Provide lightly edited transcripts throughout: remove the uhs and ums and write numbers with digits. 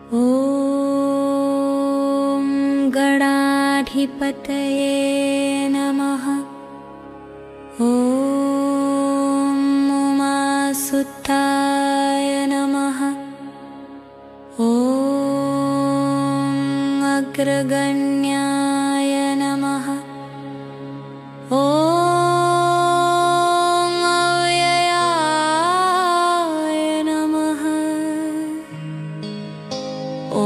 ॐ गणाधिपतये नमः। ॐ उमासुताय नमः। ॐ अग्रगण्याय नमः। ॐ अव्ययाय नमः। ॐ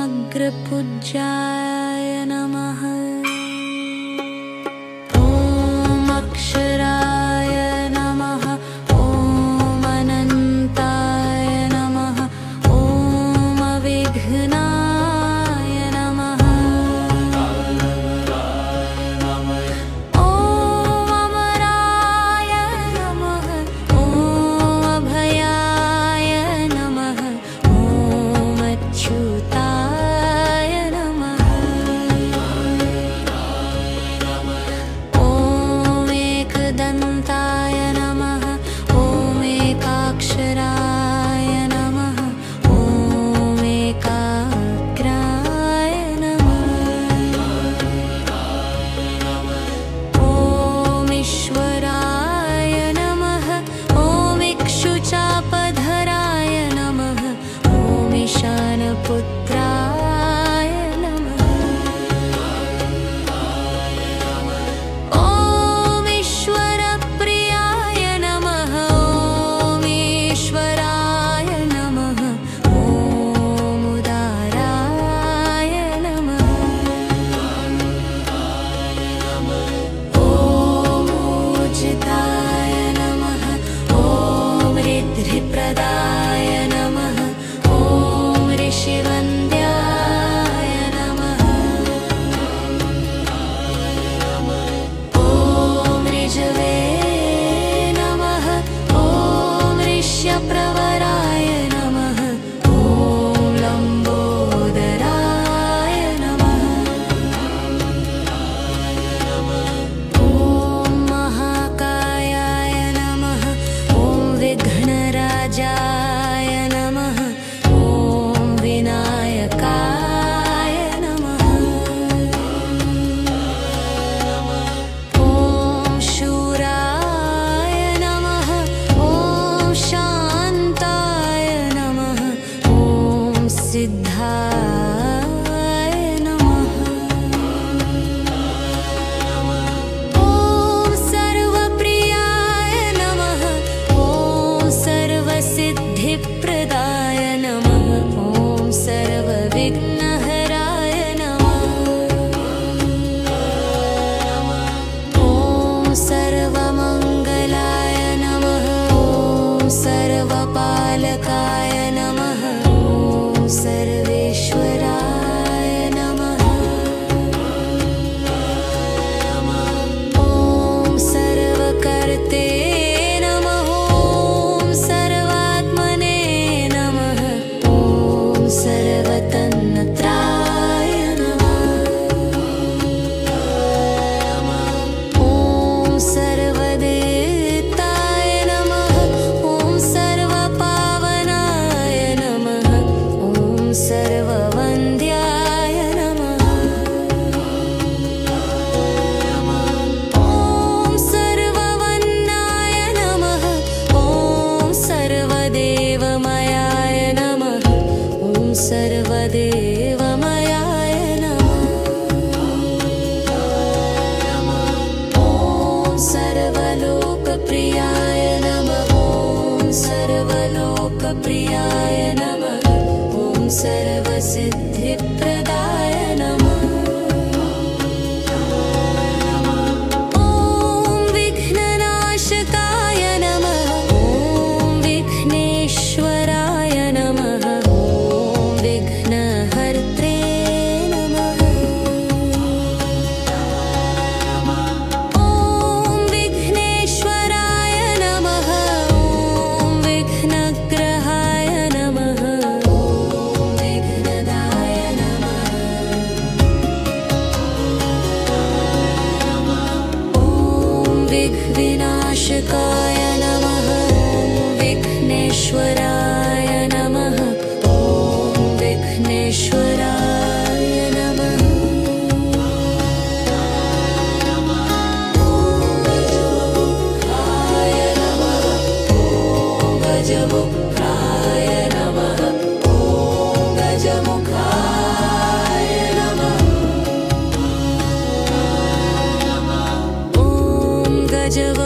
अग्रपूज्याय नमः। ॐ अक्षराय नमः। ॐ अनन्ताय नमः। ॐ अविघ्नाय नमः। ॐ अमराय नमः। ॐ अभयाय नमः। ॐ अच्युताय नमः। ॐ एकदन्ताय नमः। ॐ एकाक्षराय नमः। ॐ एकाग्राय नमः। ॐ ईश्वराय नमः। ॐ इक्षुचापधराय नमः। ॐ ईशानपुत्राय नमः। ॐ ईश्वरप्रियाय नमः। ॐ ईश्वराय नमः। ॐ उदाराय नमः। ॐ ऊर्जिताय नमः। ॐ ऋद्धिप्रदाय नमः। ॐ ऋषिवन्द्याय नमः। ॐ ऋजवे नमः। ॐ ऋष्यप्रवराय नमः। ॐ लम्बोदराय नमः। ॐ महाकायाय नमः। ॐ विघ्नराजाय नमः। ॐ विनायकाय नमः। ॐ शूराय नमः। ॐ शान्ताय नमः। ॐ सिद्धाय नमः। ॐ सर्वप्रियाय नमः। ॐ सर्वसिद्धिप्रदाय नमः। ॐ सर्वविघ्नहराय नमः। ॐ सर्वमङ्गलाय नमः। ॐ सर्वपालकाय नमः। ॐ सर्वेश्वराय नमः। ॐ सर्वकर्ते नमः। ॐ सर्वात्मने नमः। ॐ सर्वतन्त्राय नमः। ॐ सर्वदेवताय नमः। ॐ सर्वपावनाय नमः। ॐ सर्ववन्द्याय नमः। ॐ सर्ववन्नाय नमः। ॐ सर्वदेवमयाय नमः। ॐ सर्वदेवमयाय नमः। ॐ सर्वलोकप्रियाय नमः। ॐ सर्वलोकप्रियाय नमः। ॐ सर्वसिद्धिप्रदाय नमः। ॐ विघ्ननाशकाय नमः। ॐ विघ्नेश्वराय नमः। ॐ विघ्नहर्त्रे नमः। ॐ विघ्नेश्वराय नमः। ॐ विघ्नग्रहाय नमः। ॐ विघ्नदाय नमः। ॐ विघ्नविनाशकाय नमः। ॐ विघ्ने विघ्नेश्वराय नमः। ॐ विघ्नेश्वराय नमः। गजमुखाय नमः। ॐ गजमुखाय नमः। ॐ गजमुखाय